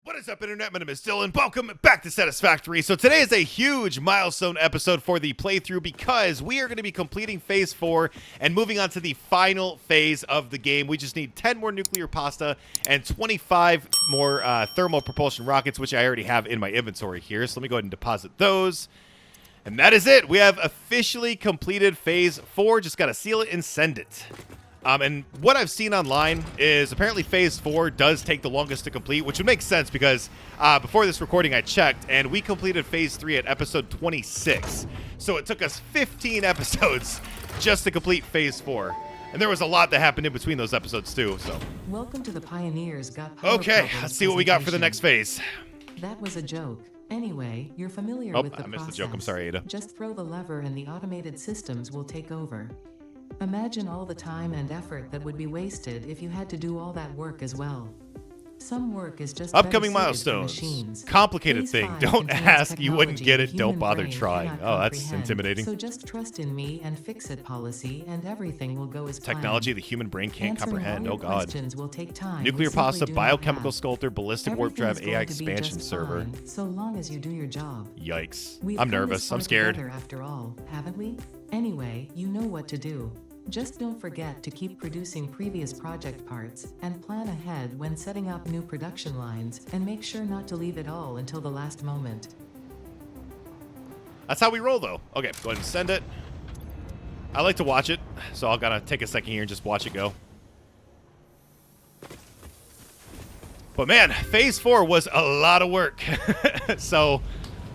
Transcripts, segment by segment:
What is up, Internet? My name is Dylan. Welcome back to Satisfactory. So today is a huge milestone episode for the playthrough because we are going to be completing Phase 4 and moving on to the final phase of the game. We just need 10 more nuclear pasta and 25 more thermal propulsion rockets, which I already have in my inventory here. So let me go ahead and deposit those. And that is it. We have officially completed Phase 4. Just got to seal it and send it. And what I've seen online is apparently Phase 4 does take the longest to complete, which would make sense because before this recording I checked, and we completed Phase 3 at episode 26. So it took us 15 episodes just to complete Phase 4. And there was a lot that happened in between those episodes too. So welcome to the Pioneers Got Power. Okay, let's see what we got for the next phase. That was a joke. Anyway, you're familiar with the process. I missed the joke. I'm sorry, Ada. Just throw the lever and the automated systems will take over. Imagine all the time and effort that would be wasted if you had to do all that work as well. Some work is just upcoming milestones. Complicated thing. Don't ask. You wouldn't get it. Don't bother trying. Oh, that's intimidating. So just trust in me and fix it policy, and everything will go as planned. Technology the human brain can't comprehend. Oh God. Will take time. Nuclear pasta, biochemical sculptor, ballistic warp drive, AI expansion server. Fine, so long as you do your job. Yikes. I'm nervous. I'm scared. After all, haven't we? Anyway, you know what to do. Just don't forget to keep producing previous project parts and plan ahead when setting up new production lines, and make sure not to leave it all until the last moment. That's how we roll though. Okay, go ahead and send it. I like to watch it, so I'll gotta take a second here and just watch it go. But man, Phase 4 was a lot of work. So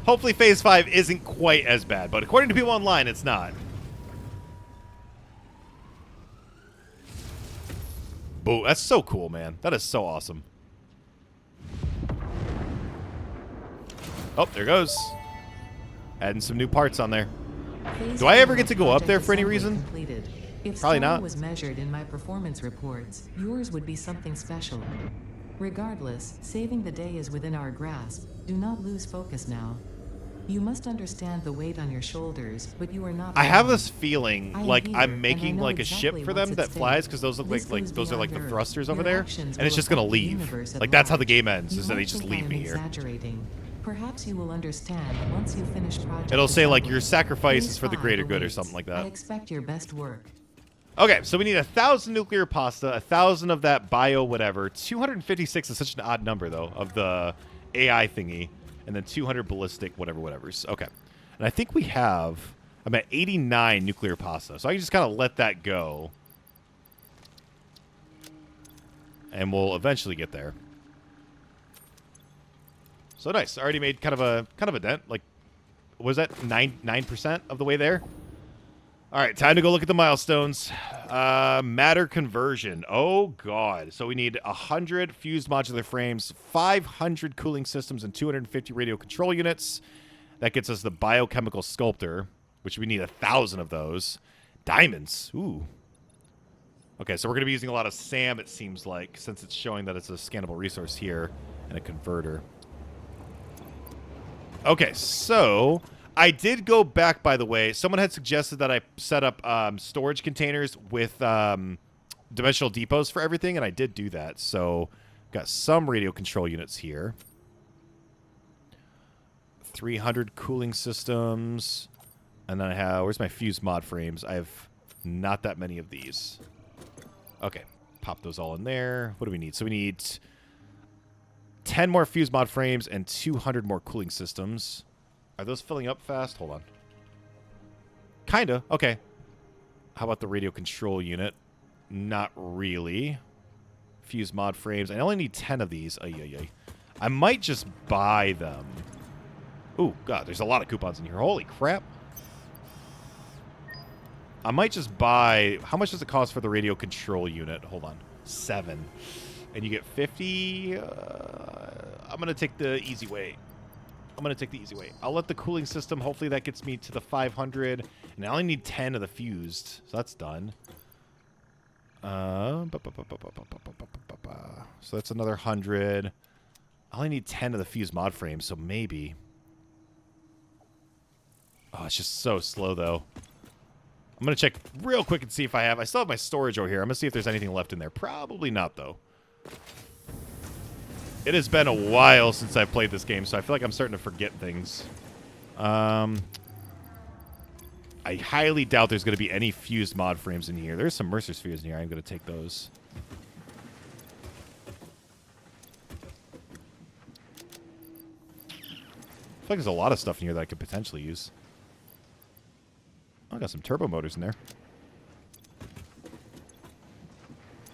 hopefully Phase 5 isn't quite as bad, but according to people online, it's not. Boo, that's so cool, man. That is so awesome. Oh, there goes. Adding some new parts on there. Do I ever get to go up there for any reason? Probably not. If was measured in my performance reports, yours would be something special. Regardless, saving the day is within our grasp. Do not lose focus now. You must understand the weight on your shoulders, but you are not. I have this feeling like I'm making like a ship for them that flies, because those look like those are like the thrusters over there, and it's just gonna leave. Like that's how the game ends, is that they just leave me here. Perhaps you will understand once you finish project. It'll say like your sacrifice is for the greater good or something like that. I expect your best work. Okay, so we need 1,000 nuclear pasta, 1,000 of that bio whatever. 256 is such an odd number though of the AI thingy. And then 200 ballistic whatever's. Okay. And I think we have... I'm at 89 nuclear pasta. So I can just kind of let that go. And we'll eventually get there. So nice. I already made kind of a dent. Like, was that 9% of the way there? All right, time to go look at the milestones. Matter conversion. Oh, God. So we need 100 fused modular frames, 500 cooling systems, and 250 radio control units. That gets us the biochemical sculptor, which we need 1,000 of those. Diamonds. Ooh. Okay, so we're going to be using a lot of SAM, it seems like, since it's showing that it's a scannable resource here, and a converter. Okay, so... I did go back, by the way. Someone had suggested that I set up storage containers with dimensional depots for everything, and I did do that. So, got some radio control units here. 300 cooling systems. And then I have... Where's my fused mod frames? I have not that many of these. Okay, pop those all in there. What do we need? So we need 10 more fused mod frames and 200 more cooling systems. Are those filling up fast? Hold on. Kinda. Okay. How about the radio control unit? Not really. Fuse mod frames. I only need 10 of these. I might just buy them. Ooh, God, there's a lot of coupons in here. Holy crap. I might just buy... How much does it cost for the radio control unit? Hold on. 7. And you get 50... I'm going to take the easy way. I'll let the cooling system, hopefully that gets me to the 500. And I only need 10 of the fused. So that's done. So that's another 100. I only need 10 of the fused mod frames, so maybe. Oh, it's just so slow, though. I'm going to check real quick and see if I still have my storage over here. I'm going to see if there's anything left in there. Probably not, though. It has been a while since I've played this game, so I feel like I'm starting to forget things. I highly doubt there's going to be any fused mod frames in here. There's some Mercer spheres in here. I'm going to take those. I feel like there's a lot of stuff in here that I could potentially use. Oh, I got some turbo motors in there.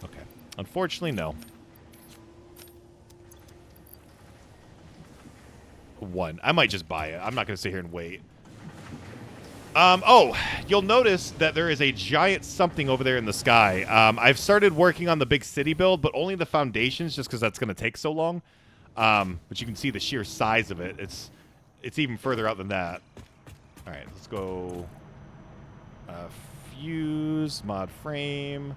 Okay. Unfortunately, no. One. I might just buy it. I'm not going to sit here and wait. Oh, you'll notice that there is a giant something over there in the sky. I've started working on the big city build, but only the foundations, just because that's going to take so long. But you can see the sheer size of it. It's even further out than that. All right, let's go. Fuse, mod frame.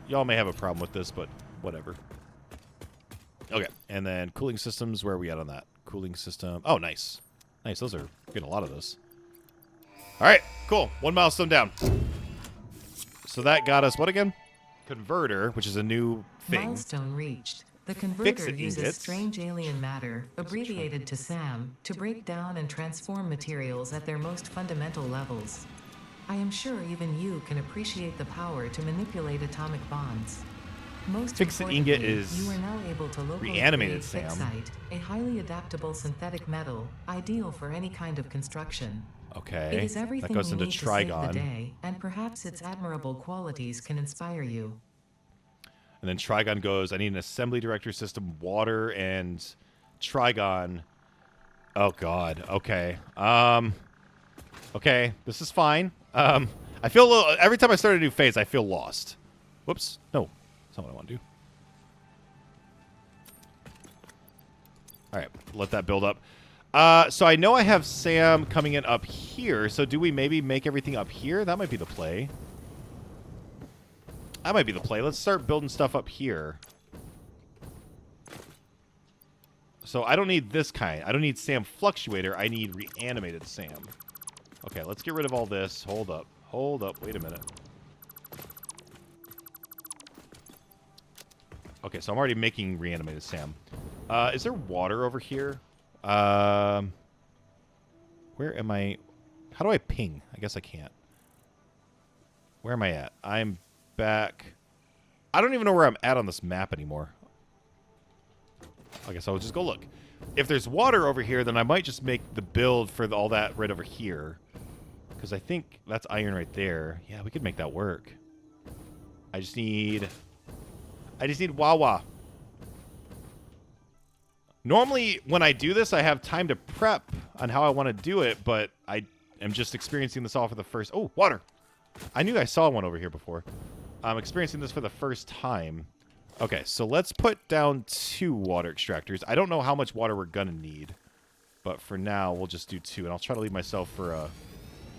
Y'all may have a problem with this, but whatever. Okay, and then cooling systems. Where are we at on that? Cooling system. Oh, nice. Nice, those are getting a lot of those. All right, cool. One milestone down. So that got us what again? Converter, which is a new thing. Milestone reached. The converter Fix-it uses ingots. strange alien matter, abbreviated to SAM, to break down and transform materials at their most fundamental levels. I am sure even you can appreciate the power to manipulate atomic bonds. Most Fix-it importantly, ingot is you are now able to locally reanimated create SAM. Fixite, a highly adaptable synthetic metal, ideal for any kind of construction. Okay, It is everything that goes you into need to save the Trigon. day, and perhaps its admirable qualities can inspire you. And then Trigon goes, I need an assembly director system, water, and Trigon. Oh, God. Okay. Okay, this is fine. I feel a little... Every time I start a new phase, I feel lost. Whoops. No. That's not what I want to do. All right, let that build up. So I know I have Sam coming in up here, so do we maybe make everything up here? That might be the play. That might be the play. Let's start building stuff up here. So I don't need this kind. I don't need Sam Fluctuator. I need Reanimated Sam. Okay, let's get rid of all this. Hold up. Hold up. Wait a minute. Okay, so I'm already making Reanimated Sam. Is there water over here? Where am I? How do I ping? I guess I can't. Where am I at? I'm back. I don't even know where I'm at on this map anymore. I guess I'll just go look. If there's water over here, then I might just make the build for all that right over here. Because I think that's iron right there. Yeah, we could make that work. I just need Wawa. Normally, when I do this, I have time to prep on how I want to do it, but I am just experiencing this all for the first... Oh, water! I knew I saw one over here before. I'm experiencing this for the first time. Okay, so let's put down 2 water extractors. I don't know how much water we're going to need, but for now, we'll just do 2, and I'll try to leave myself for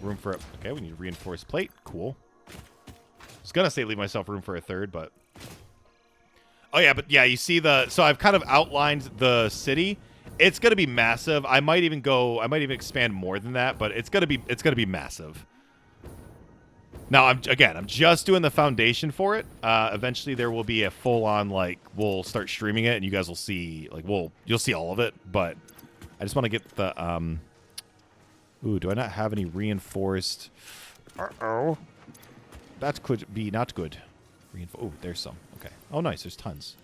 room for... Okay, we need a reinforced plate. Cool. I was going to say leave myself room for a 3rd, but... Oh, yeah, but yeah, you see the... So I've kind of outlined the city. It's going to be massive. I might even expand more than that, but it's going to be massive. Now, I'm just doing the foundation for it. Eventually, there will be a full-on, like, we'll start streaming it, and you guys will see, like, you'll see all of it. But I just want to get the, Ooh, do I not have any reinforced? Uh-oh. That could be not good. Oh, there's some. Okay. Oh, nice. There's tons.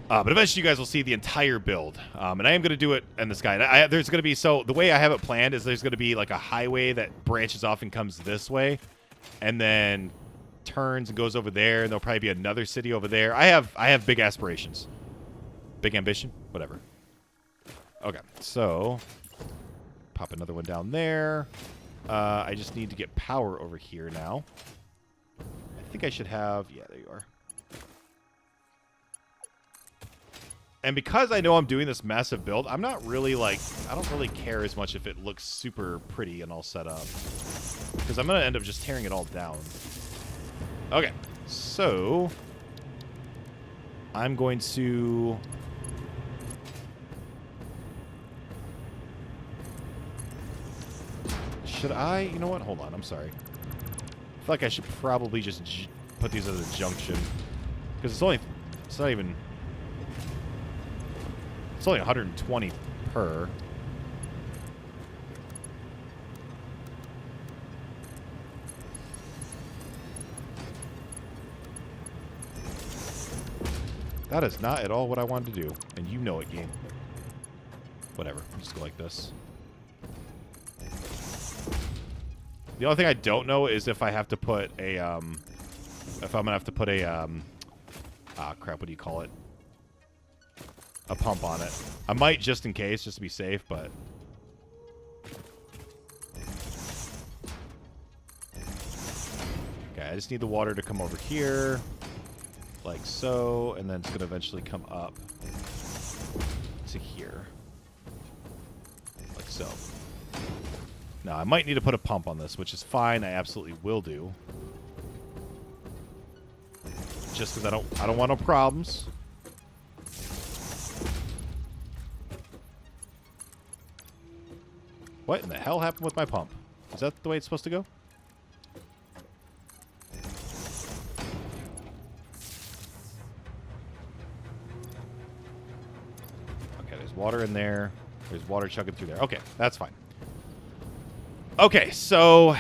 But eventually you guys will see the entire build. And I am going to do it in the sky. There's going to be... So the way I have it planned is there's going to be like a highway that branches off and comes this way. And then turns and goes over there. And there'll probably be another city over there. I have big aspirations. Big ambition? Whatever. Okay. So... Pop another one down there. I just need to get power over here now. I think I should have... Yeah, there you are. And because I know I'm doing this massive build, I'm not really like... I don't really care as much if it looks super pretty and all set up. Because I'm going to end up just tearing it all down. Okay. So... I'm going to... Should I? You know what? Hold on. I'm sorry. I feel like I should probably just put these at a junction. Because it's not even, it's only 120 per. That is not at all what I wanted to do, and you know it, game. Whatever, just go like this. The only thing I don't know is if I have to put a, if I'm gonna have to put a, crap, what do you call it? A pump on it. I might just in case, just to be safe, but. Okay, I just need the water to come over here, like so, and then it's gonna eventually come up to here, like so. Now, I might need to put a pump on this, which is fine. I absolutely will do. Just because I don't want no problems. What in the hell happened with my pump? Is that the way it's supposed to go? Okay, there's water in there. There's water chugging through there. Okay, that's fine. Okay, so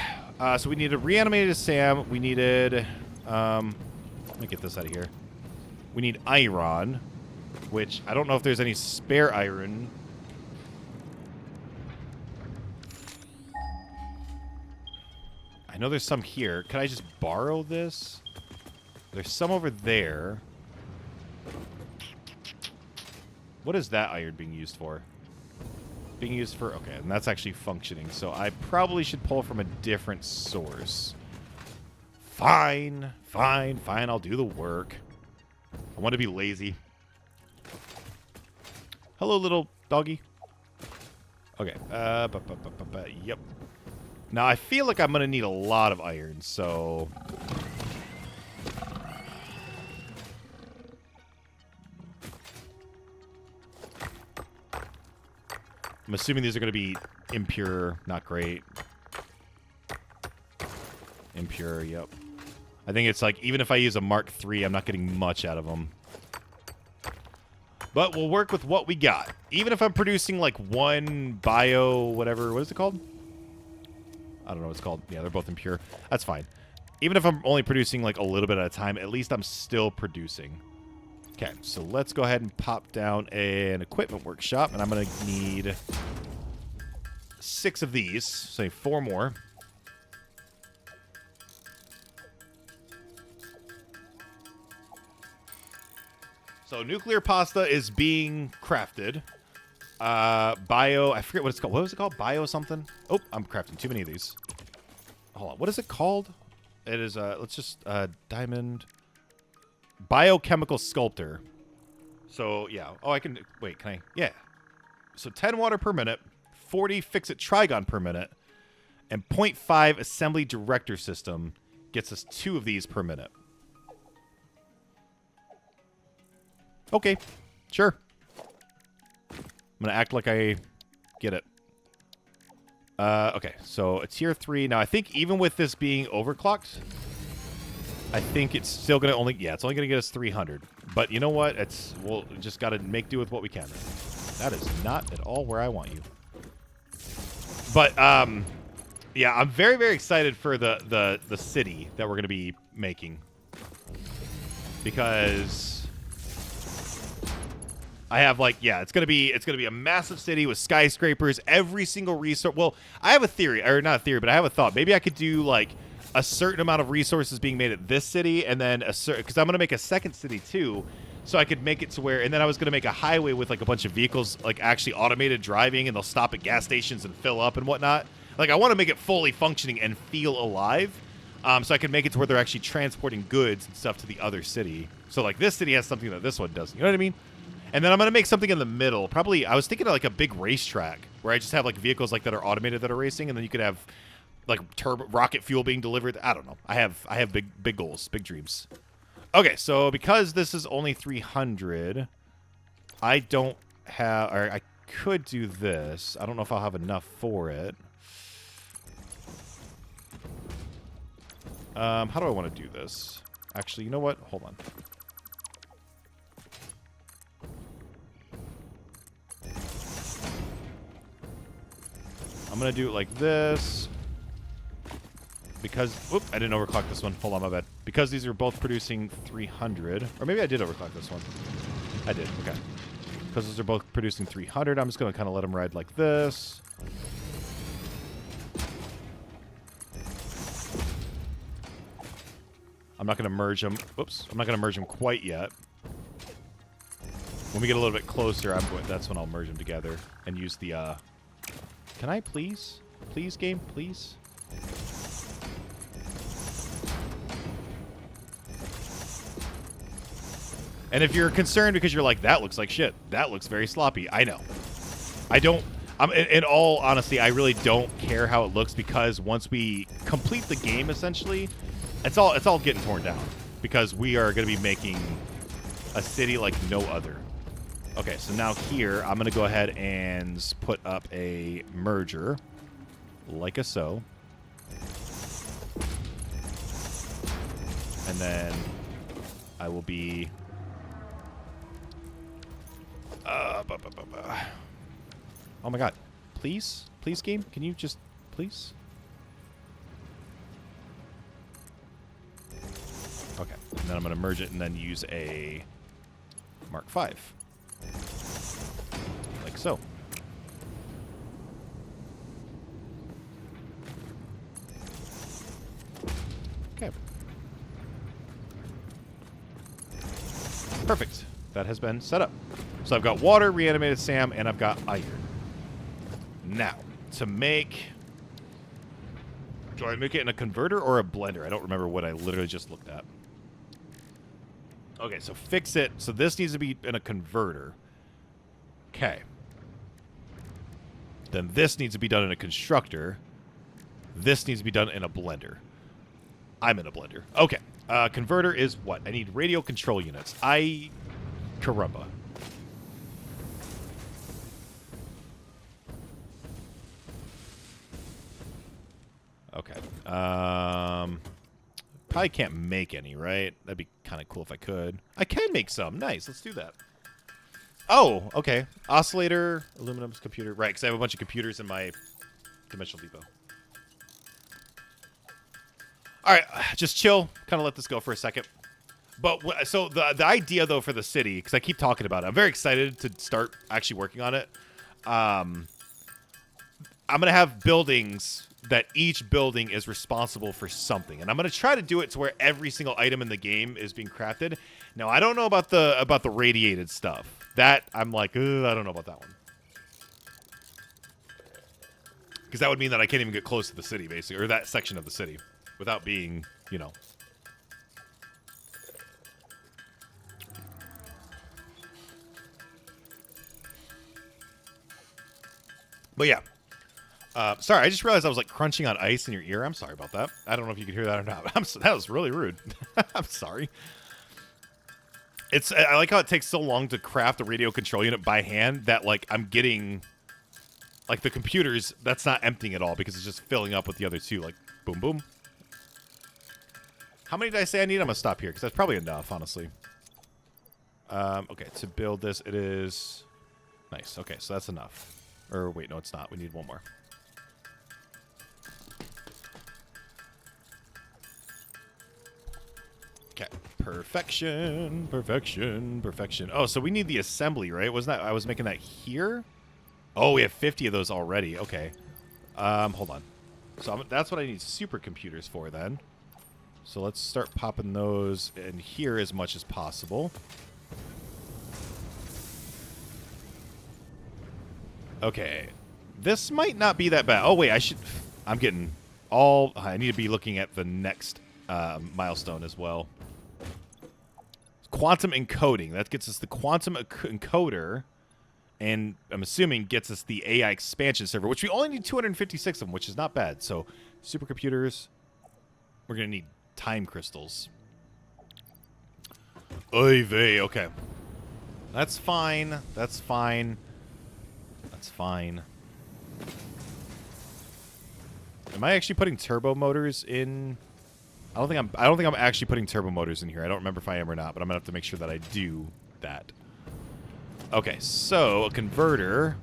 we needed reanimated Sam. We needed, let me get this out of here. We need iron, which I don't know if there's any spare iron. I know there's some here. Can I just borrow this? There's some over there. What is that iron being used for? Being used for, okay, and that's actually functioning, so I probably should pull from a different source. Fine, fine, fine, I'll do the work. I want to be lazy. Hello, little doggy. Okay, yep. Now, I feel like I'm going to need a lot of iron, so... I'm assuming these are going to be impure, not great. Impure, yep. I think it's like, even if I use a Mark III, I'm not getting much out of them. But we'll work with what we got. Even if I'm producing like one bio, whatever, what is it called? I don't know what it's called. Yeah, they're both impure. That's fine. Even if I'm only producing like a little bit at a time, at least I'm still producing. Okay, so let's go ahead and pop down an equipment workshop, and I'm going to need 6 of these, say 4 more. So nuclear pasta is being crafted. Bio, I forget what it's called. What was it called? Bio something? Oh, I'm crafting too many of these. Hold on, what is it called? It is, let's just, diamond... Biochemical sculptor. So, yeah. Oh, I can... Wait, can I... Yeah. So, 10 water per minute, 40 fix-it trigon per minute, and 0.5 assembly director system gets us 2 of these per minute. Okay. Sure. I'm going to act like I get it. Okay. So, a tier 3. Now, I think even with this being overclocked... I think it's still going to only... Yeah, it's only going to get us 300. But you know what? We'll just got to make do with what we can. That is not at all where I want you. But, yeah, I'm very, very excited for the city that we're going to be making. Because I have, like, yeah, it's going to be a massive city with skyscrapers, every single resource. Well, I have a theory, or not a theory, but I have a thought. Maybe I could do, like... a certain amount of resources being made at this city, and then a certain, because I'm going to make a second city too, so I could make it to where, and then I was going to make a highway with like a bunch of vehicles, like actually automated driving, and they'll stop at gas stations and fill up and whatnot. Like I want to make it fully functioning and feel alive, so I can make it to where they're actually transporting goods and stuff to the other city. So like this city has something that this one doesn't. You know what I mean? And then I'm going to make something in the middle. Probably, I was thinking of like a big racetrack where I just have like vehicles like that are automated that are racing, and then you could have like rocket fuel being delivered. I don't know. I have big goals, big dreams. Okay, so because this is only 300, I don't have, or I could do this. I don't know if I'll have enough for it. How do I want to do this? Actually, you know what? Hold on. going to do it like this. Because, whoop, I didn't overclock this one. Hold on, my bad. Because these are both producing 300. Or maybe I did overclock this one. I did, okay. Because those are both producing 300, I'm just going to kind of let them ride like this. I'm not going to merge them. Oops. I'm not going to merge them quite yet. When we get a little bit closer, that's when I'll merge them together and use the, Can I please? Please, game? Please? And if you're concerned because you're like, that looks like shit, that looks very sloppy, I know. In all honesty, I really don't care how it looks because once we complete the game, essentially, it's all getting torn down because we are going to be making a city like no other. Okay, so now here, I'm going to go ahead and put up a merger, like a so. And then I will be... Oh my god. Please? Please, game? Can you just... Please? Okay. And then I'm going to merge it and then use a Mark V. Like so. Okay. Perfect. That has been set up. So I've got water, reanimated Sam, and I've got iron. Now, to make... Do I make it in a converter or a blender? I don't remember what I literally just looked at. Okay, so fix it. So this needs to be in a converter. Okay. Then this needs to be done in a constructor. This needs to be done in a blender. I'm in a blender. Okay. Converter is what? I need radio control units. Caramba. Okay. Probably can't make any, right? That'd be kind of cool if I could. I can make some. Nice. Let's do that. Oh, okay. Oscillator, aluminum computer. Right, because I have a bunch of computers in my dimensional depot. All right, just chill. Kind of let this go for a second. But so the idea, though, for the city, because I keep talking about it, I'm very excited to start actually working on it. I'm going to have buildings that each building is responsible for something. And I'm going to try to do it to where every single item in the game is being crafted. Now, I don't know about the radiated stuff. That, I'm like, I don't know about that one. Because that would mean that I can't even get close to the city, basically, or that section of the city, without being, you know. But yeah. Sorry, I just realized I was like crunching on ice in your ear. I'm sorry about that. I don't know if you could hear that or not. But that was really rude. I'm sorry. I like how it takes so long to craft a radio control unit by hand that like I'm getting like the computers, that's not emptying at all because it's just filling up with the other two. Like boom, boom. How many did I say I need? I'm gonna stop here because that's probably enough, honestly. Okay, to build this, it is nice. Okay, so that's enough. Or wait, no, it's not. We need one more. Okay. Perfection, perfection, perfection. Oh, so we need the assembly, right? Wasn't that I was making that here? Oh, we have 50 of those already. Okay. Hold on. So that's what I need supercomputers for then. So let's start popping those in here as much as possible. Okay. This might not be that bad. Oh, wait, I need to be looking at the next milestone as well. Quantum encoding. That gets us the quantum encoder, and I'm assuming gets us the AI expansion server, which we only need 256 of them, which is not bad. So, supercomputers. We're going to need time crystals. Oy vey. Okay. That's fine. That's fine. That's fine. Am I actually putting turbo motors in? I don't think I'm actually putting turbo motors in here. I don't remember if I am or not, but I'm gonna have to make sure that I do that. Okay, so a converter.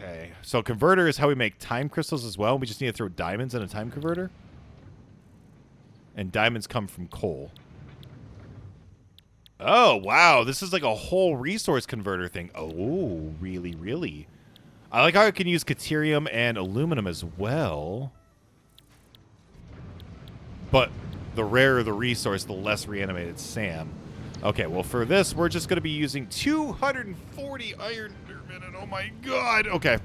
Okay, so converter is how we make time crystals as well. We just need to throw diamonds in a time converter. And diamonds come from coal. Oh, wow. This is like a whole resource converter thing. Oh, really, really? I like how I can use Caterium and aluminum as well. But the rarer the resource, the less reanimated Sam. Okay, well, for this, we're just going to be using 240 iron per minute. Oh, my God. Okay.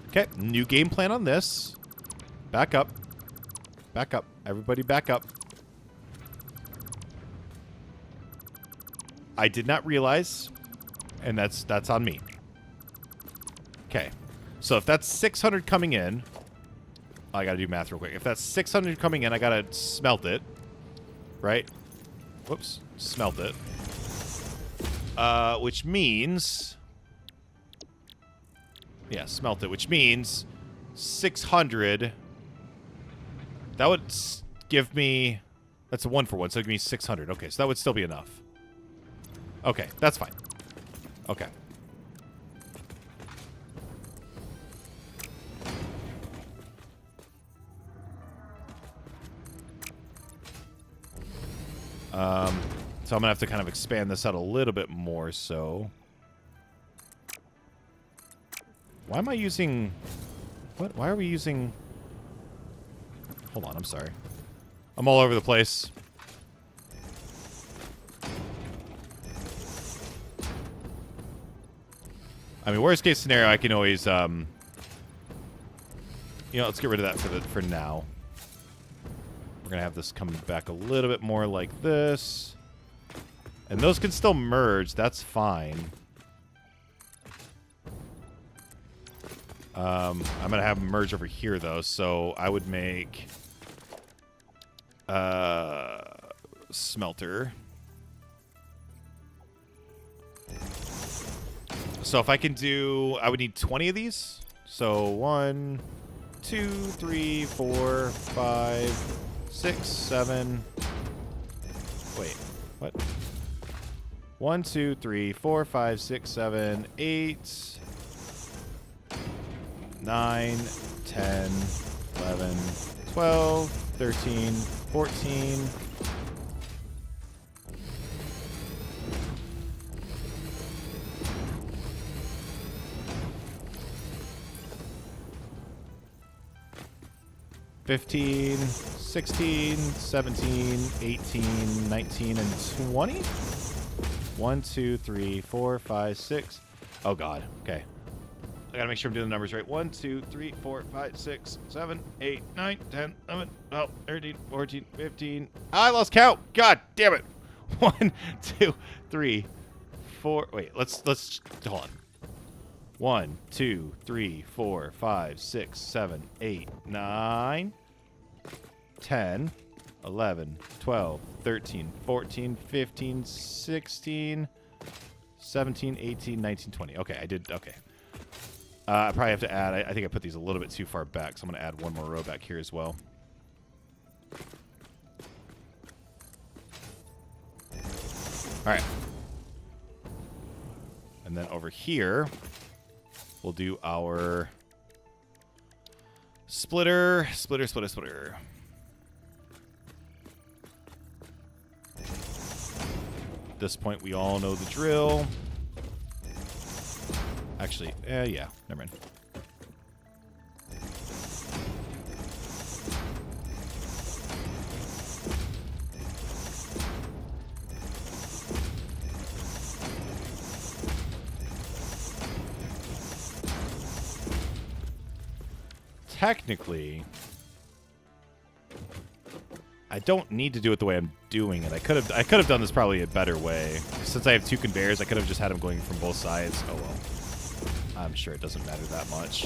Okay, new game plan on this. Back up. Back up. Everybody back up. I did not realize, and that's on me. Okay. So if that's 600 coming in, I got to do math real quick. If that's 600 coming in, I got to smelt it. Right? Whoops. Smelt it. Which means... Yeah, smelt it, which means 600... That would give me... That's a 1-for-1, so it'd give me 600. Okay, so that would still be enough. Okay, that's fine. Okay. So I'm going to have to kind of expand this out a little bit more, so... Why am I using... What? Why are we using... Hold on, I'm sorry. I'm all over the place. I mean, worst case scenario, I can always, you know, let's get rid of that for now. We're going to have this come back a little bit more like this. And those can still merge. That's fine. I'm going to have them merge over here, though. So I would make smelter. So if I can do... I would need 20 of these. So 1, 2, 3, 4, 5, 6, 7... Wait, what? 1, 2, 3, 4, 5, 6, 7, 8, 9, 10, 11, 12, 13, 14... 15, 16, 17, 18, 19, and 20? 1, 2, 3, 4, 5, 6. Oh, God. Okay. I gotta make sure I'm doing the numbers right. 1, 2, 3, 4, 5, 6, 7, 8, 9, 10, 11, 12, 13, 14, 15. I lost count. God damn it. 1, 2, 3, 4. Wait, let's hold on. 1, 2, 3, 4, 5, 6, 7, 8, 9, 10, 11, 12, 13, 14, 15, 16, 17, 18, 19, 20. Okay, I did. Okay. I probably have to add. I think I put these a little bit too far back, so I'm going to add one more row back here as well. All right. And then over here... We'll do our splitter. At this point, we all know the drill. Actually, yeah, never mind. Technically, I don't need to do it the way I'm doing it. I could have done this probably a better way. Since I have 2 conveyors, I could have just had them going from both sides. Oh well. I'm sure it doesn't matter that much.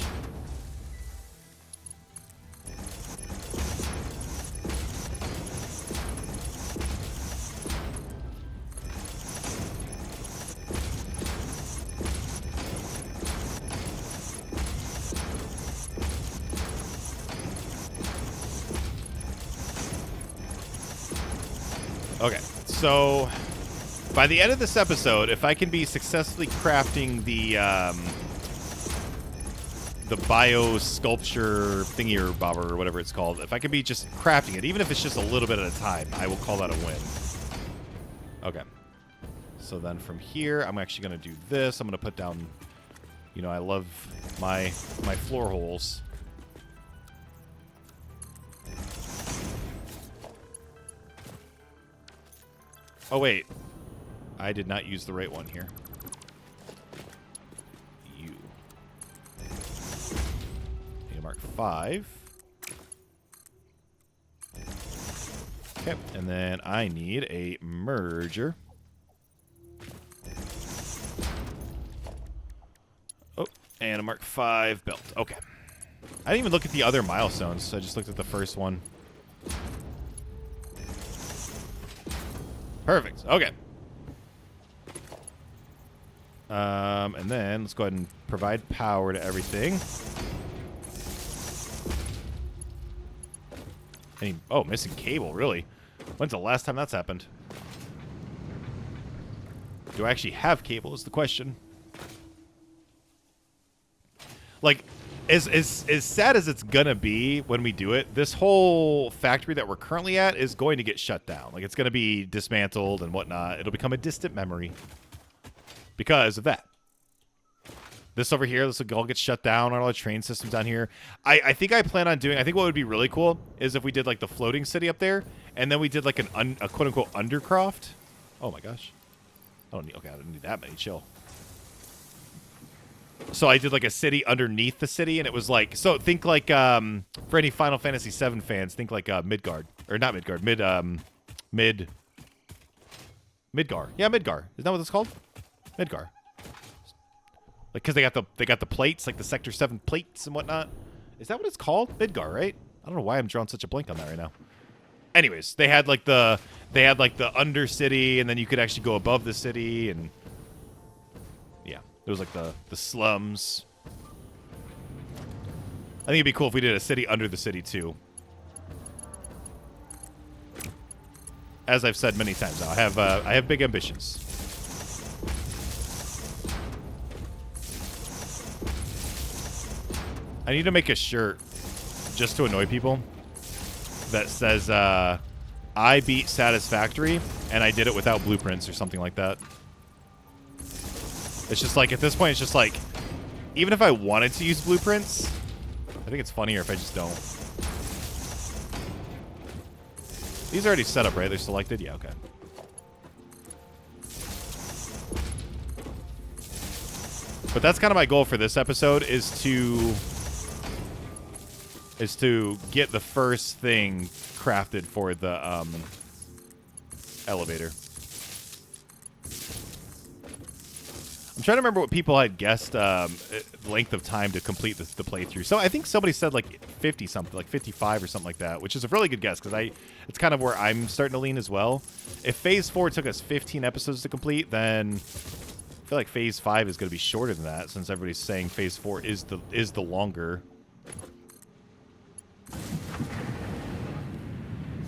Okay, so By the end of this episode, if I can be successfully crafting the bio sculpture thingy or bobber or whatever it's called, if I can be just crafting it, even if it's just a little bit at a time, I will call that a win. Okay. So then from here, I'm actually going to do this. I'm going to put down, you know, I love my floor holes. Oh, wait. I did not use the right one here. You. Need to mark 5. Okay, and then I need a merger. Oh, and a mark 5 belt. Okay. I didn't even look at the other milestones. I just looked at the first one. Perfect. Okay. And then let's go ahead and provide power to everything. Oh, missing cable, really? When's the last time that's happened? Do I actually have cable is the question. Like, as sad as it's gonna be when we do it, this whole factory that we're currently at is going to get shut down. Like, it's gonna be dismantled and whatnot. It'll become a distant memory because of that. This over here, this will all get shut down on all the train systems down here. I think I plan on doing, I think what would be really cool is if we did like the floating city up there, and then we did like a quote-unquote undercroft. Oh my gosh. I don't need that many, chill. So I did like a city underneath the city, and it was like, so think like, for any Final Fantasy VII fans, think like Midgard. Or not Midgard, Midgar. Yeah, Midgar. Isn't that what it's called? Midgar. Like, because they got the plates, like the Sector 7 plates and whatnot. Is that what it's called? Midgar, right? I don't know why I'm drawing such a blank on that right now. Anyways, they had like the undercity, and then you could actually go above the city, and yeah, it was like the slums. I think it'd be cool if we did a city under the city too. As I've said many times now, I have big ambitions. I need to make a shirt just to annoy people that says, I beat Satisfactory, and I did it without blueprints or something like that. It's just like, at this point, it's just like, even if I wanted to use blueprints, I think it's funnier if I just don't. These are already set up, right? They're selected? Yeah, okay. But that's kind of my goal for this episode, is to get the first thing crafted for the elevator. I'm trying to remember what people had guessed length of time to complete the playthrough. So I think somebody said like 50 something, like 55 or something like that, which is a really good guess because it's kind of where I'm starting to lean as well. If Phase 4 took us 15 episodes to complete, then I feel like Phase 5 is going to be shorter than that, since everybody's saying Phase 4 is the longer.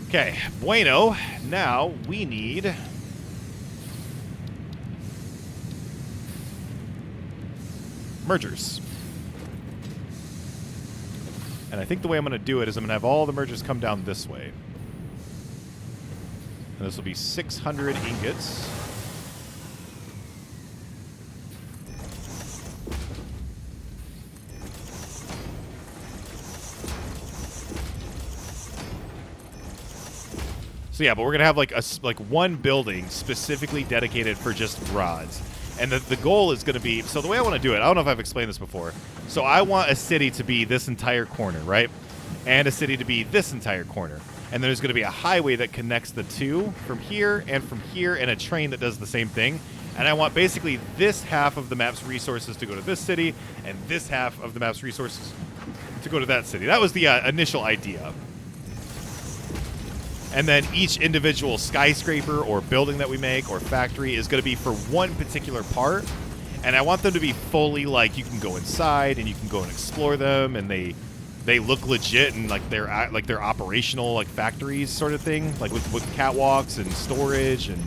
Okay, bueno. Now we need mergers. And I think the way I'm going to do it is I'm going to have all the mergers come down this way. And this will be 600 ingots. So yeah, but we're gonna have like one building specifically dedicated for just rods, and the goal is gonna be, so the way I want to do it, I don't know if I've explained this before. So I want a city to be this entire corner, right, and a city to be this entire corner, and then there's gonna be a highway that connects the two from here, and a train that does the same thing. And I want basically this half of the map's resources to go to this city, and this half of the map's resources to go to that city. That was the initial idea. And then each individual skyscraper or building that we make or factory is going to be for one particular part. And I want them to be fully, like, you can go inside and you can go and explore them, and they look legit, and like they're operational, like factories sort of thing, like with catwalks and storage and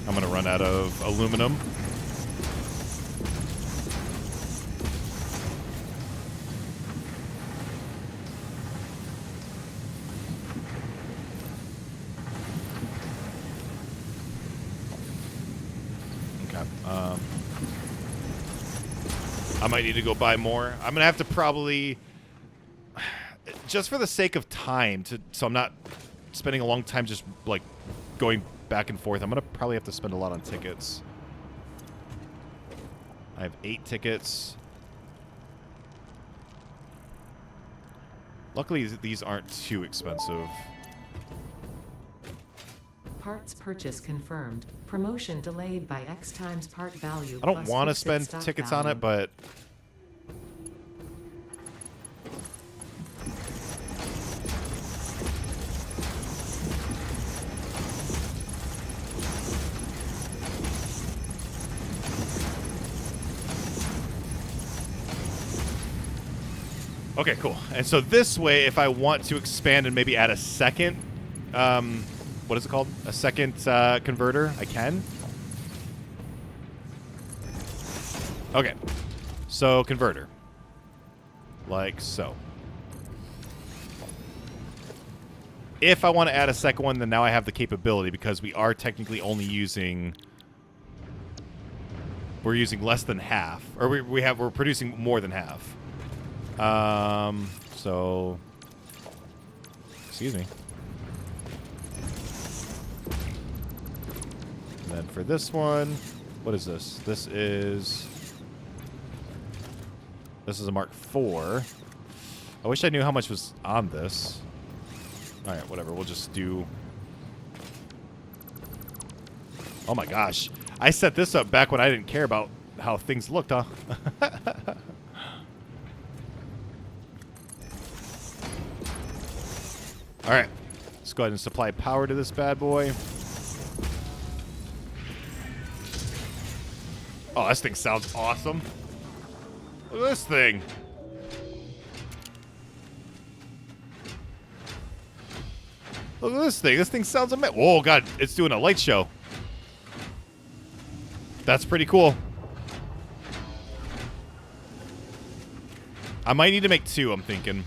I'm going to run out of aluminum. I might need to go buy more. I'm gonna have to probably, just for the sake of time, so I'm not spending a long time just like going back and forth. I'm gonna probably have to spend a lot on tickets. I have 8 tickets. Luckily, these aren't too expensive. Parts purchase confirmed. Promotion delayed by X times part value. I don't want to spend tickets on it, but okay, cool. And so this way, if I want to expand and maybe add a second, what is it called? A second converter, I can. Okay, so converter, like so. If I want to add a second one, then now I have the capability because we are technically only using. We're using less than half, or we're producing more than half. So, excuse me. And then for this one, what is this? This is a Mark IV. I wish I knew how much was on this. All right, whatever. We'll just do. Oh my gosh. I set this up back when I didn't care about how things looked, huh? All right. Let's go ahead and supply power to this bad boy. Oh, this thing sounds awesome. Look at this thing. Look at this thing. This thing sounds amazing. Whoa, God. It's doing a light show. That's pretty cool. I might need to make 2, I'm thinking.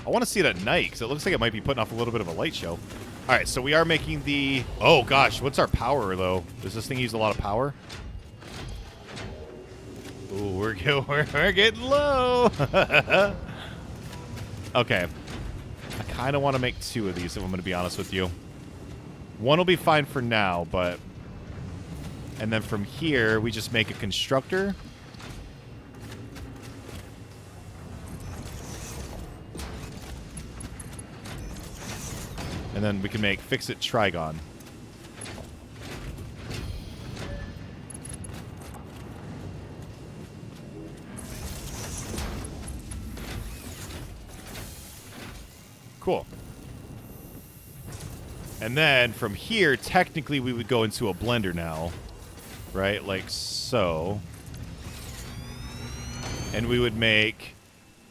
I want to see it at night, because it looks like it might be putting off a little bit of a light show. All right, so we are making the... Oh, gosh. What's our power, though? Does this thing use a lot of power? Ooh, we're getting low. Okay. I kind of want to make 2 of these, if I'm going to be honest with you. One will be fine for now, but... And then from here, we just make a constructor. And then we can make Fix-It Trigon. Cool. And then from here, technically we would go into a blender now. Right? Like so. And we would make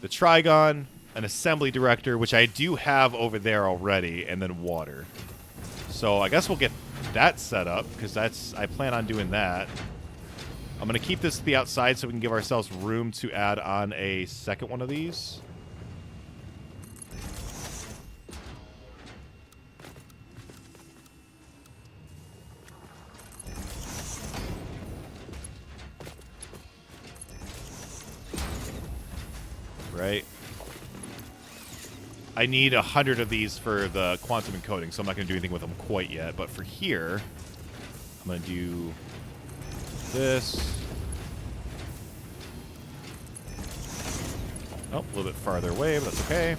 the Trigon, an assembly director, which I do have over there already, and then water. So I guess we'll get that set up, because I plan on doing that. I'm going to keep this to the outside so we can give ourselves room to add on a second one of these. Right? I need 100 of these for the quantum encoding, so I'm not going to do anything with them quite yet. But for here, I'm going to do this. Oh, a little bit farther away, but that's okay.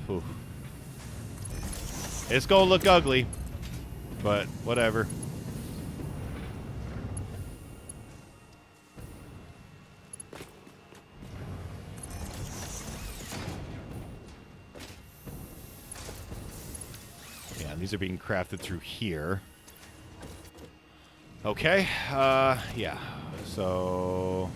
Oof. It's gonna look ugly, but whatever. Yeah, on. These are being crafted through here. Okay. Yeah. So...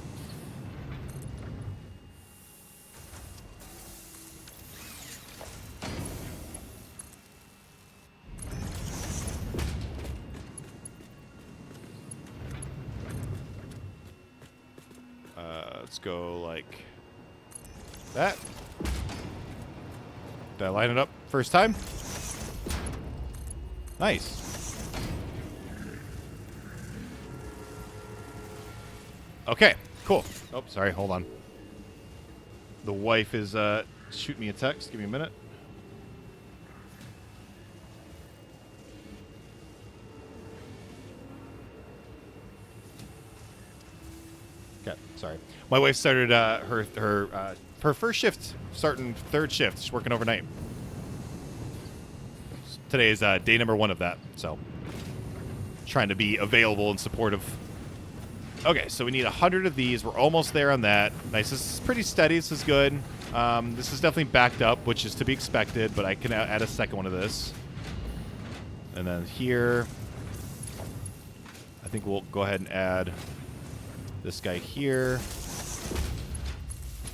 let's go like that. Did I line it up first time? Nice. Okay, cool. Oh, sorry, hold on. The wife is shooting me a text. Give me a minute. Okay, sorry. My wife started her first shift, starting third shift. She's working overnight. Today is day number 1 of that, so trying to be available and supportive. Okay, so we need 100 of these. We're almost there on that. Nice. This is pretty steady. This is good. This is definitely backed up, which is to be expected, but I can add a second one of this. And then here, I think we'll go ahead and add this guy here.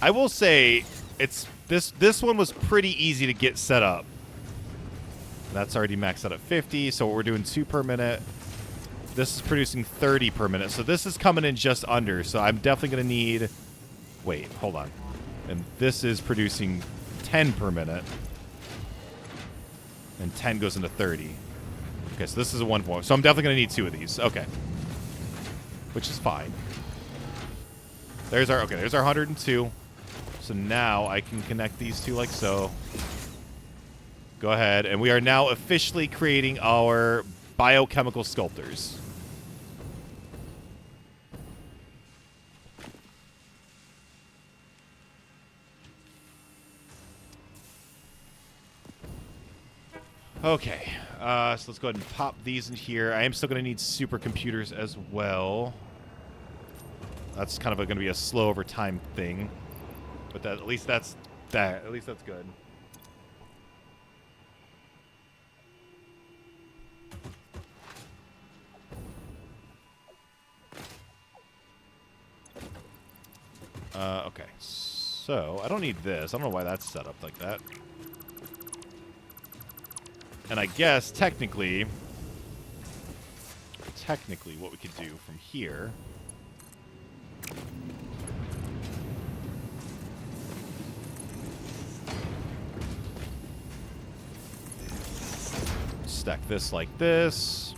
I will say it's this one was pretty easy to get set up. That's already maxed out at 50, so we're doing 2 per minute. This is producing 30 per minute, so this is coming in just under. So I'm definitely going to need... Wait, hold on. And this is producing 10 per minute. And 10 goes into 30. Okay, so this is a 1 point. So I'm definitely going to need 2 of these. Okay. Which is fine. There's our 102. So now I can connect these two like so. Go ahead. And we are now officially creating our biochemical sculptors. Okay. So let's go ahead and pop these in here. I am still going to need supercomputers as well. That's kind of going to be a slow over time thing. But that, at least that's good. Okay, so I don't need this. I don't know why that's set up like that. And I guess technically what we could do from here stack this like this.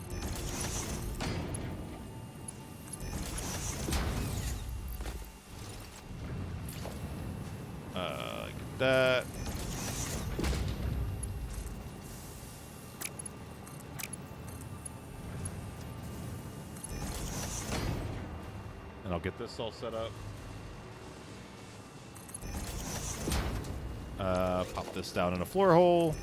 Like that. And I'll get this all set up. Pop this down in a floor hole.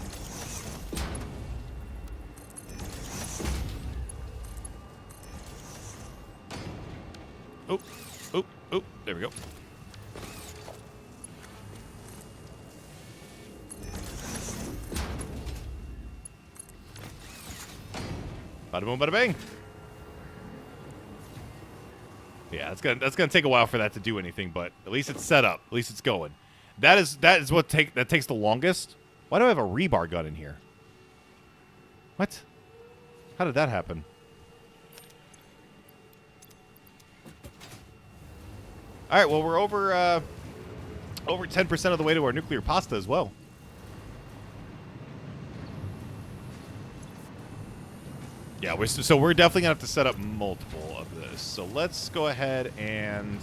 Oh, oh, oh, there we go. Bada boom, bada bang. Yeah, that's gonna take a while for that to do anything, but at least it's set up. At least it's going. That is what takes the longest. Why do I have a rebar gun in here? What? How did that happen? All right, well we're over 10% of the way to our nuclear pasta as well. Yeah, we're definitely gonna have to set up multiple of this. So let's go ahead and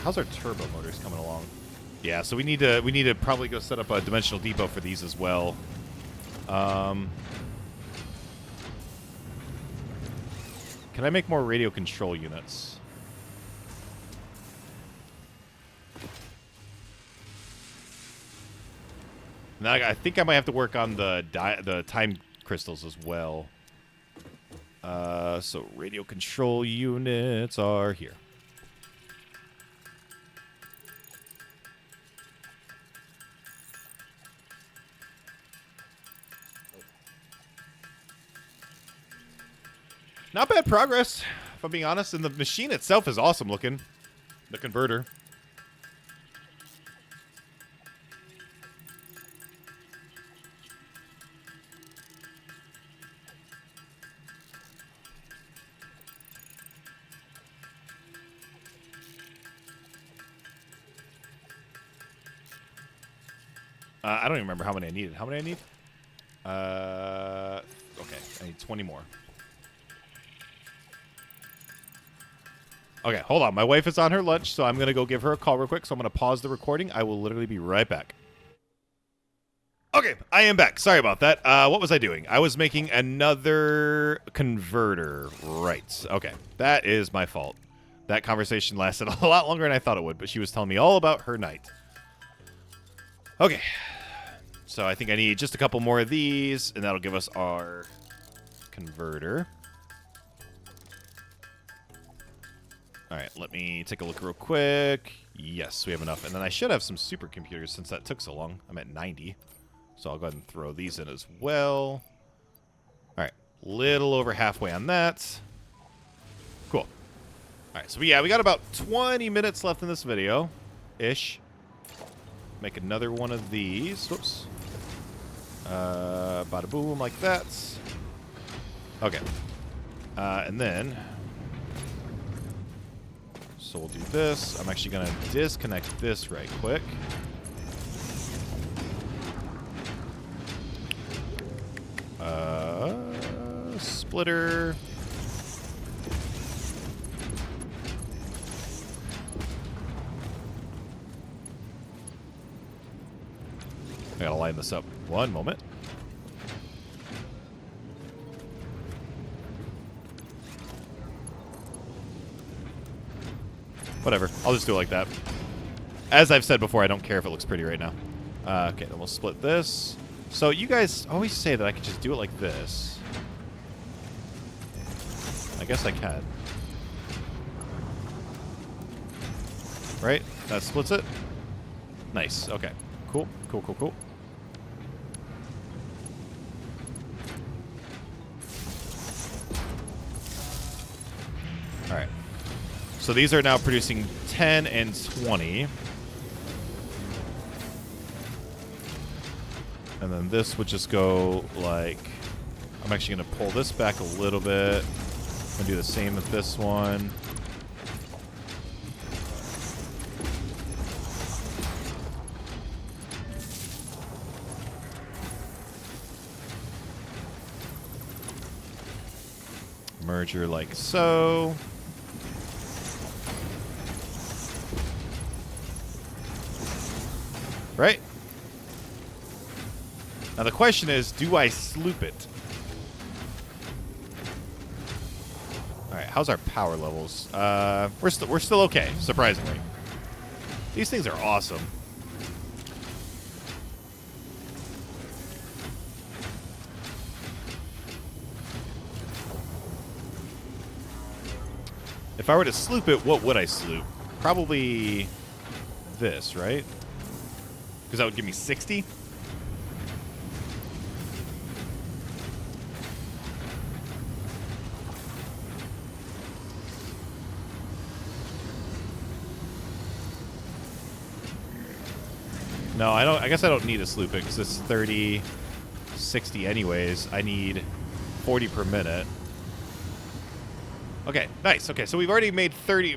how's our turbo motors coming along? Yeah, so we need to probably go set up a dimensional depot for these as well. Can I make more radio control units? Now I think I might have to work on the time crystals as well. So radio control units are here. Not bad progress, if I'm being honest. And the machine itself is awesome looking. The converter. I don't even remember how many I needed. How many I need? Okay, I need 20 more. Okay, hold on. My wife is on her lunch, so I'm going to go give her a call real quick. So I'm going to pause the recording. I will literally be right back. Okay, I am back. Sorry about that. What was I doing? I was making another converter. Right. Okay, that is my fault. That conversation lasted a lot longer than I thought it would, but she was telling me all about her night. Okay. So I think I need just a couple more of these, and that'll give us our converter. All right, let me take a look real quick. Yes, we have enough. And then I should have some supercomputers since that took so long. I'm at 90. So I'll go ahead and throw these in as well. All right, little over halfway on that. Cool. All right, so we got about 20 minutes left in this video-ish. Make another one of these. Whoops. Bada boom, like that. Okay. And then, so we'll do this. I'm actually going to disconnect this right quick. Splitter. I gotta line this up. One moment. Whatever. I'll just do it like that. As I've said before, I don't care if it looks pretty right now. Okay, then we'll split this. So you guys always say that I could just do it like this. I guess I can. Right? That splits it? Nice. Okay. Cool. Cool, cool, cool. All right. So these are now producing 10 and 20. And then this would just go like... I'm actually going to pull this back a little bit. I'm going to do the same with this one. Merger like so. Right? Now the question is, do I sloop it? All right, how's our power levels? We're still okay, surprisingly. These things are awesome. If I were to sloop it, what would I sloop? Probably this, right? Because that would give me 60. No, I don't. I guess I don't need to sloop it because it's 30, 60 anyways. I need 40 per minute. Okay, nice. Okay, so we've already made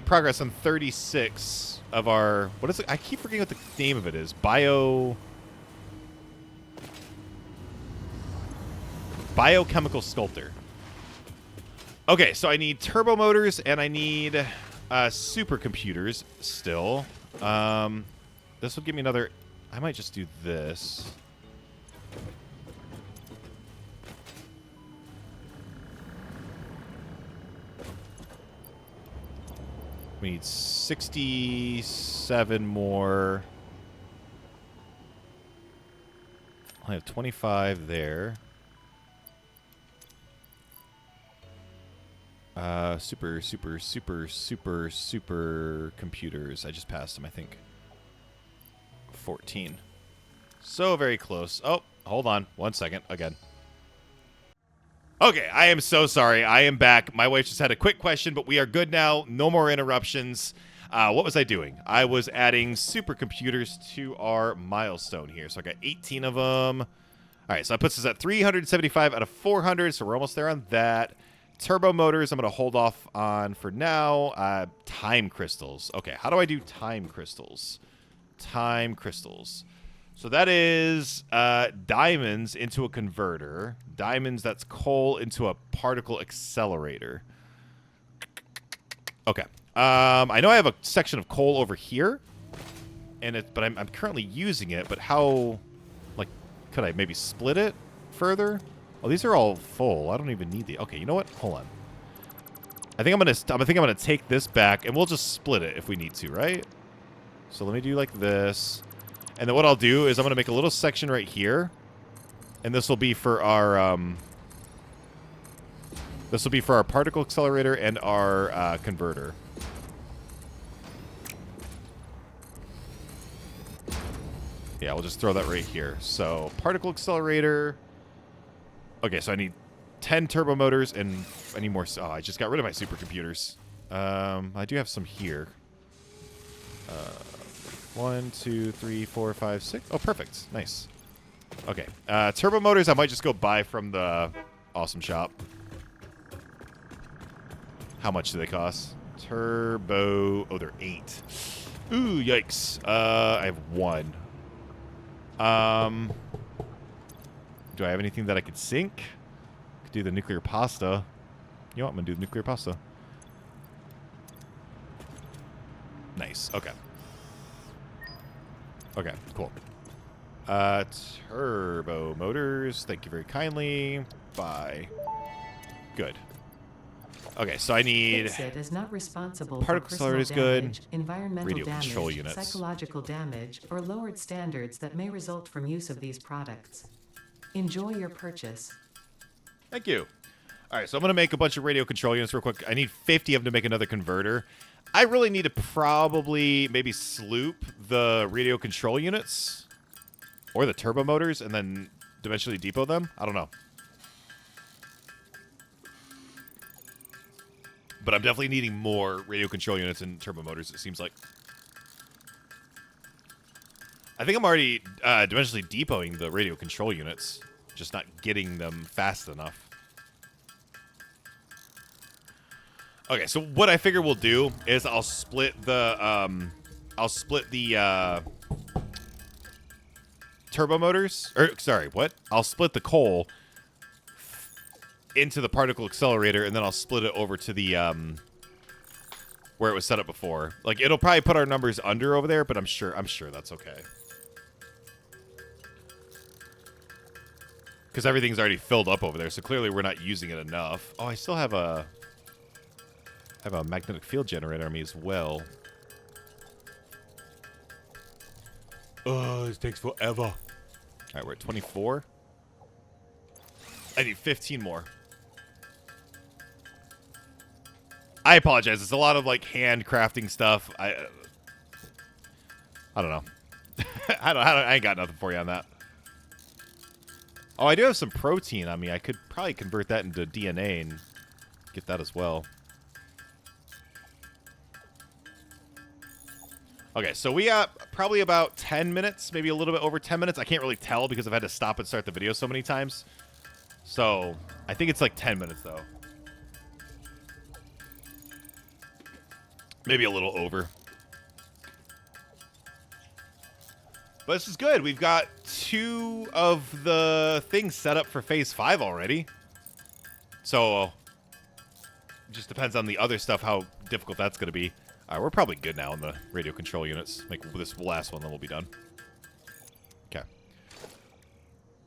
progress on 36 of our... What is it? I keep forgetting what the name of it is. Biochemical Sculptor. Okay, so I need turbo motors and I need supercomputers still. This will give me another... I might just do this. We need 67 more. I have 25 there. Super computers. I just passed them, I think. 14. So very close. Oh, hold on. 1 second. Again. Okay, I am so sorry. I am back. My wife just had a quick question, but we are good now. No more interruptions. What was I doing? I was adding supercomputers to our milestone here. So I got 18 of them. All right, so that puts us at 375 out of 400, so we're almost there on that. Turbo motors, I'm going to hold off on for now. Time crystals. Okay, how do I do time crystals? Time crystals. So that is diamonds into a converter. Diamonds, that's coal into a particle accelerator. Okay. I know I have a section of coal over here, but I'm currently using it. But how, like, could I maybe split it further? Oh, these are all full. I don't even need the. Okay, you know what? Hold on. I think I'm gonna take this back, and we'll just split it if we need to, right? So let me do like this. And then what I'll do is I'm going to make a little section right here. And this will be for our particle accelerator and our converter. Yeah, we'll just throw that right here. So particle accelerator. Okay, so I need 10 turbo motors and I need more. Oh, I just got rid of my supercomputers. I do have some here. 1, 2, 3, 4, 5, 6. Oh, perfect. Nice. Okay. Turbo motors, I might just go buy from the awesome shop. How much do they cost? Turbo. Oh, they're 8. Ooh, yikes. I have 1. Do I have anything that I could sink? Could do the nuclear pasta. You know what? I'm going to do the nuclear pasta. Nice. Okay. Okay, cool. Turbo motors. Thank you very kindly. Bye. Good. Okay, so I need Fixit is not responsible particle for accelerator is personal good. damage, environmental Radio damage, control units. psychological damage, or lowered standards that may result from use of these products. Enjoy your purchase. Thank you. All right, so I'm going to make a bunch of radio control units real quick. I need 50 of them to make another converter. I really need to probably maybe sloop the radio control units or the turbo motors and then dimensionally depot them. I don't know. But I'm definitely needing more radio control units and turbo motors, it seems like. I think I'm already dimensionally depoting the radio control units, just not getting them fast enough. Okay, so what I figure we'll do is I'll split the turbo motors, or sorry, what? I'll split the coal into the particle accelerator, and then I'll split it over to the where it was set up before. Like, it'll probably put our numbers under over there, but I'm sure that's okay. Because everything's already filled up over there, so clearly we're not using it enough. Oh, I still have a magnetic field generator on me as well. Oh, this takes forever. All right, we're at 24. I need 15 more. I apologize. It's a lot of like handcrafting stuff. I don't know. I ain't got nothing for you on that. Oh, I do have some protein on me. I could probably convert that into DNA and get that as well. Okay, so we got probably about 10 minutes, maybe a little bit over 10 minutes. I can't really tell because I've had to stop and start the video so many times. So I think it's like 10 minutes, though. Maybe a little over. But this is good. We've got 2 of the things set up for Phase 5 already. So it just depends on the other stuff, how difficult that's going to be. All right, we're probably good now on the radio control units. Make this last one, then we'll be done. Okay.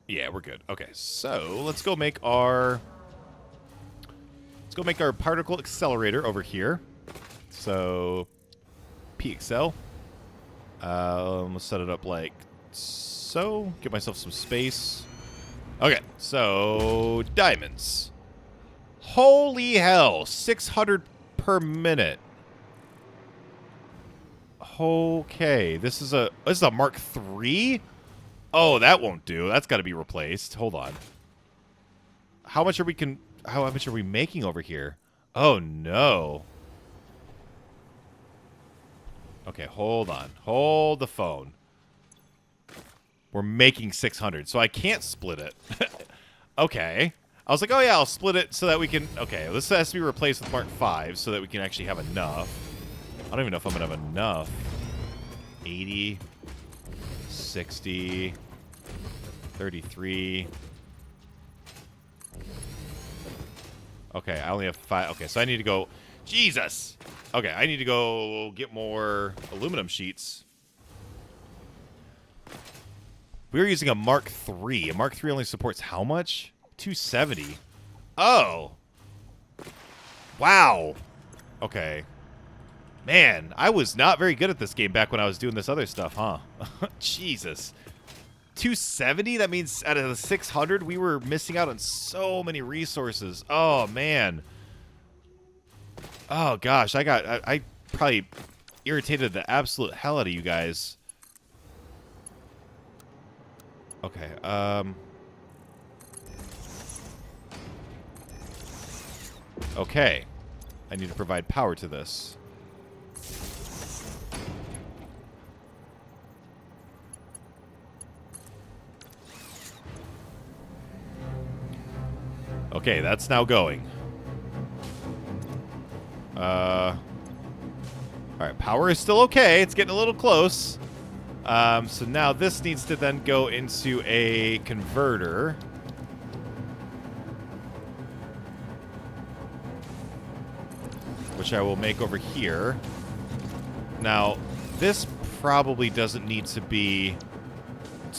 Yeah, we're good. Okay, so let's go make our particle accelerator over here. So PXL. Let's set it up like so. Give myself some space. Okay, so diamonds. Holy hell, 600 per minute. Okay, this is a Mark III? Oh, that won't do. That's got to be replaced. Hold on. how much are we making over here? Oh no. Okay, hold on. Hold the phone. We're making 600, so I can't split it. Okay. I was like, oh yeah, I'll split it so that we can... Okay, this has to be replaced with Mark 5 so that we can actually have enough. I don't even know if I'm going to have enough. 80, 60, 33. Okay, I only have 5. Okay, so I need to go... Jesus! Okay, I need to go get more aluminum sheets. We were using a Mark III. A Mark III only supports how much? 270. Oh. Wow. Okay. Man, I was not very good at this game back when I was doing this other stuff, huh? Jesus. 270? That means out of the 600, we were missing out on so many resources. Oh, man. Oh, gosh. I probably irritated the absolute hell out of you guys. Okay, okay. I need to provide power to this. Okay, that's now going. Alright, power is still okay. It's getting a little close. So now this needs to then go into a converter. Which I will make over here. Now, this probably doesn't need to be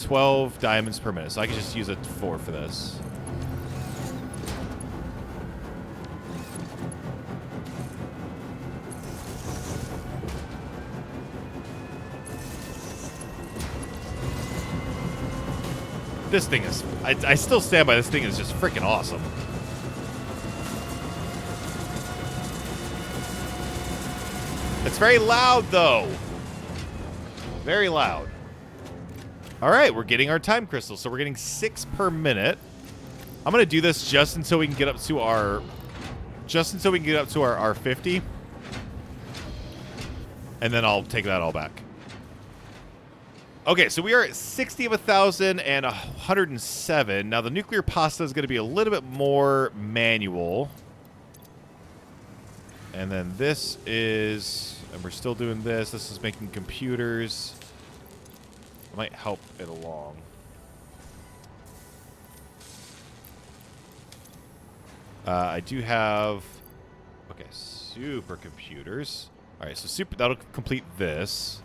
12 diamonds per minute. So I can just use a 4 for this. This thing is... I still stand by this thing is just freaking awesome. It's very loud, though. Very loud. All right, we're getting our time crystals. So we're getting 6 per minute. I'm going to do this just until we can get up to our... Just until we can get up to our 50. And then I'll take that all back. Okay, so we are at 60 of 1,000 and 107. Now, the nuclear pasta is going to be a little bit more manual. And then this is... And we're still doing this. This is making computers. I might help it along. I do have... Okay, supercomputers. All right, so that'll complete this.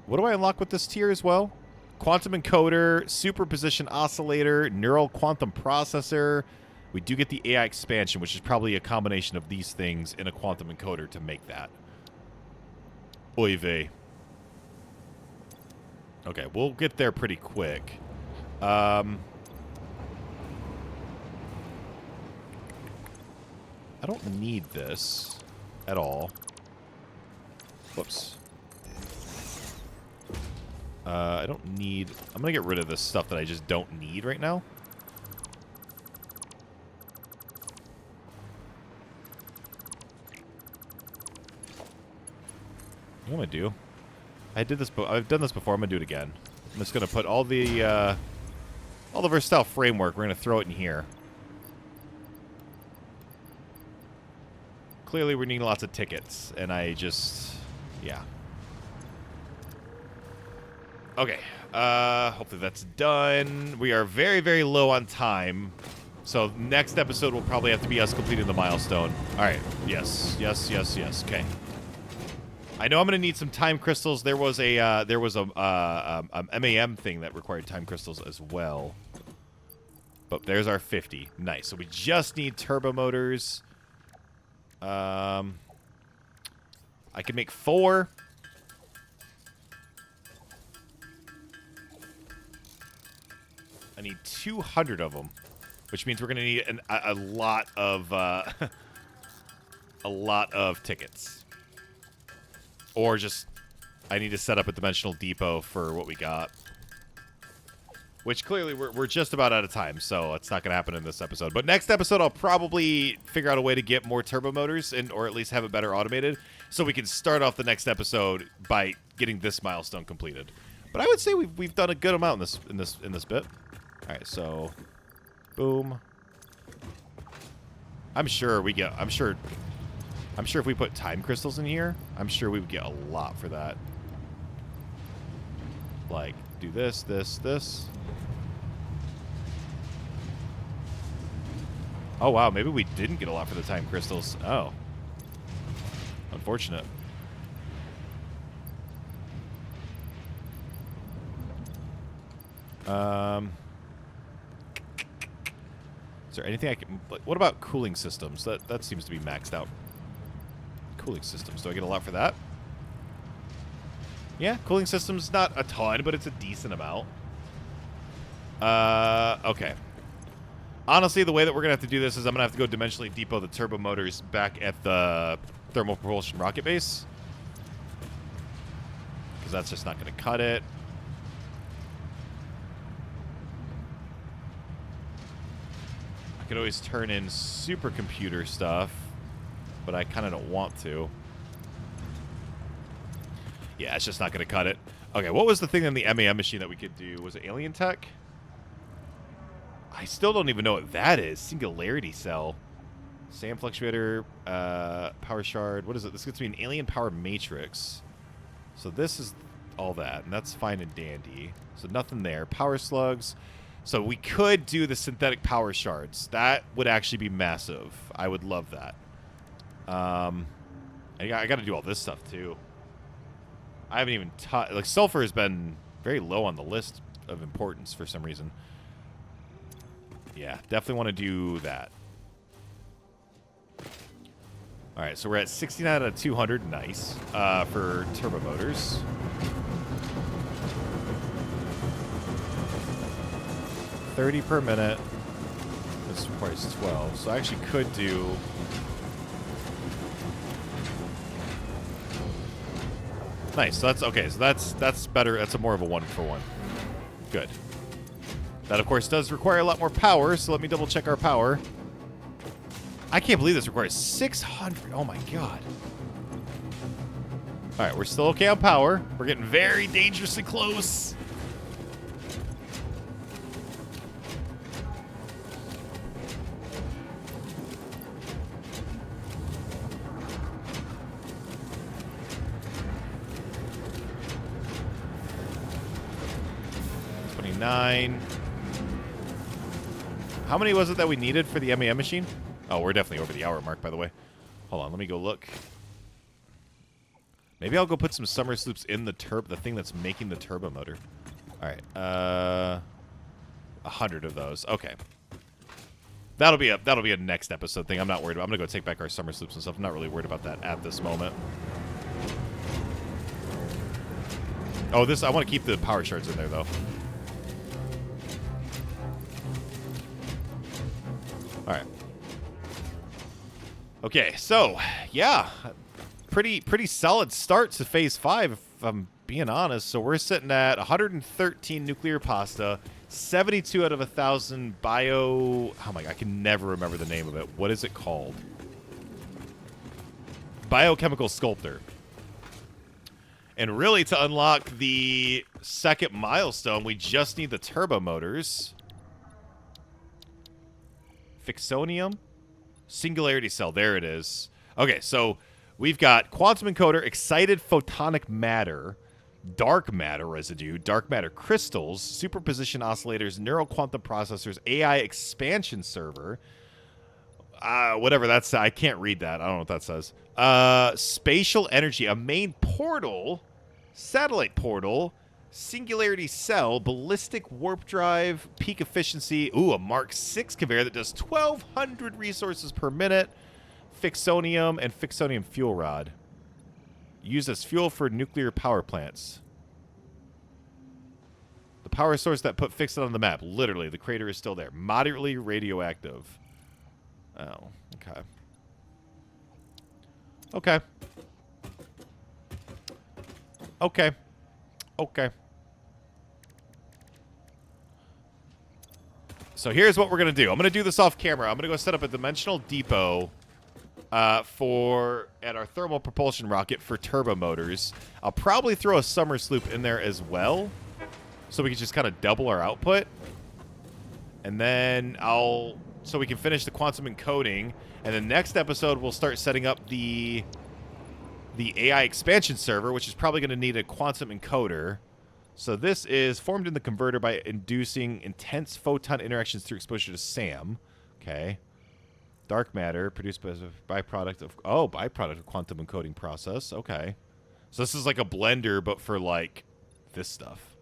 What do I unlock with this tier as well? Quantum encoder, superposition oscillator, neural quantum processor. We do get the AI expansion, which is probably a combination of these things in a quantum encoder to make that. Oy vey. Okay, we'll get there pretty quick. I don't need this at all. Whoops. I don't need... I'm going to get rid of this stuff that I just don't need right now. What am I going to do? I've done this before. I'm going to do it again. I'm just going to put all the versatile framework. We're going to throw it in here. Clearly, we're needing lots of tickets, and I just... Yeah. Okay, hopefully that's done. We are very, very low on time. So next episode will probably have to be us completing the milestone. All right, yes, yes, yes, yes, okay. I know I'm going to need some time crystals. There was a MAM thing that required time crystals as well. But there's our 50. Nice, so we just need turbo motors. I can make 4. I need 200 of them, which means we're going to need a lot of tickets. Or just I need to set up a dimensional depot for what we got. which clearly we're just about out of time, so it's not going to happen in this episode. But next episode, I'll probably figure out a way to get more turbo motors, or at least have it better automated, so we can start off the next episode by getting this milestone completed. But I would say we've done a good amount in this bit. All right, so boom. I'm sure if we put time crystals in here, I'm sure we would get a lot for that. Like, do this, this, this. Oh, wow, maybe we didn't get a lot for the time crystals. Oh. Unfortunate. Is there anything I can... What about cooling systems? That seems to be maxed out. Cooling systems. Do I get a lot for that? Yeah, cooling systems, not a ton, but it's a decent amount. Okay. Honestly, the way that we're going to have to do this is I'm going to have to go dimensionally depot the turbo motors back at the thermal propulsion rocket base. Because that's just not going to cut it. I could always turn in supercomputer stuff, but I kind of don't want to. Yeah, it's just not going to cut it. Okay, what was the thing in the MAM machine that we could do? Was it alien tech? I still don't even know what that is. Singularity cell. SAM fluctuator, power shard. What is it? This gets me an alien power matrix. So this is all that, and that's fine and dandy. So nothing there. Power slugs. So we could do the synthetic power shards. That would actually be massive. I would love that. I got to do all this stuff too. I haven't even touched... Like, sulfur has been very low on the list of importance for some reason. Yeah, definitely want to do that. All right, so we're at 69 out of 200. Nice. For turbo motors. $30 per minute. This requires 12. So I actually could do... Nice. So that's okay. So that's better. That's a more of a 1-for-1. Good. That of course does require a lot more power. So let me double check our power. I can't believe this requires 600. Oh my god. All right, we're still okay on power. We're getting very dangerously close. How many was it that we needed for the MAM machine? Oh, we're definitely over the hour mark, by the way. Hold on, let me go look. Maybe I'll go put some summer sloops in the thing that's making the turbo motor. All right, 100 of those. Okay, that'll be a next episode thing. I'm not worried about. I'm gonna go take back our summer sloops and stuff. I'm not really worried about that at this moment. Oh, I want to keep the power shards in there though. All right. Okay, so yeah, pretty solid start to phase 5, if I'm being honest. So we're sitting at 113 nuclear pasta, 72 out of 1,000 bio. Oh my god, I can never remember the name of it. What is it called? Biochemical sculptor. And really, to unlock the second milestone, we just need the turbo motors. Fixonium? Singularity cell. There it is. Okay, so we've got quantum encoder, excited photonic matter, dark matter residue, dark matter crystals, superposition oscillators, neural quantum processors, AI expansion server. Whatever that's... I can't read that. I don't know what that says. Spatial energy, a main portal, satellite portal, singularity cell, ballistic warp drive, peak efficiency. Ooh, a Mark 6 conveyor that does 1,200 resources per minute. Fixonium and fixonium fuel rod. Used as fuel for nuclear power plants. The power source that put Fixit on the map. Literally, the crater is still there. Moderately radioactive. Oh, okay. Okay. Okay. Okay. So here's what we're going to do. I'm going to do this off camera. I'm going to go set up a dimensional depot at our thermal propulsion rocket for turbo motors. I'll probably throw a summer sloop in there as well, so we can just kind of double our output. And then so we can finish the quantum encoding. And the next episode, we'll start setting up the AI expansion server, which is probably going to need a quantum encoder. So this is formed in the converter by inducing intense photon interactions through exposure to SAM. Okay. Dark matter produced as a byproduct of quantum encoding process. Okay. So this is like a blender, but for like this stuff.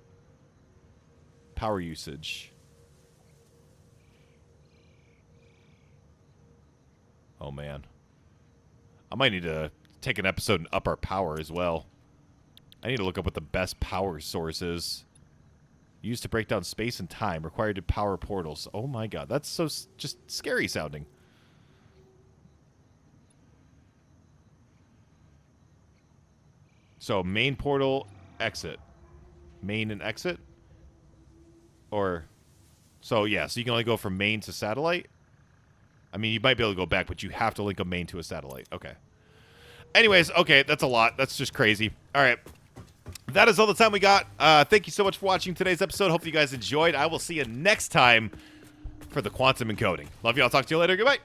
Power usage. Oh man. I might need to take an episode and up our power as well. I need to look up what the best power source is. Used to break down space and time. Required to power portals. Oh my god. That's so just scary sounding. So main portal, exit. Main and exit? Or... So yeah, so you can only go from main to satellite? I mean, you might be able to go back, but you have to link a main to a satellite. Okay. Anyways, okay, that's a lot. That's just crazy. All right. That is all the time we got. Thank you so much for watching today's episode. Hopefully you guys enjoyed. I will see you next time for the quantum encoding. Love you. I'll talk to you later. Goodbye.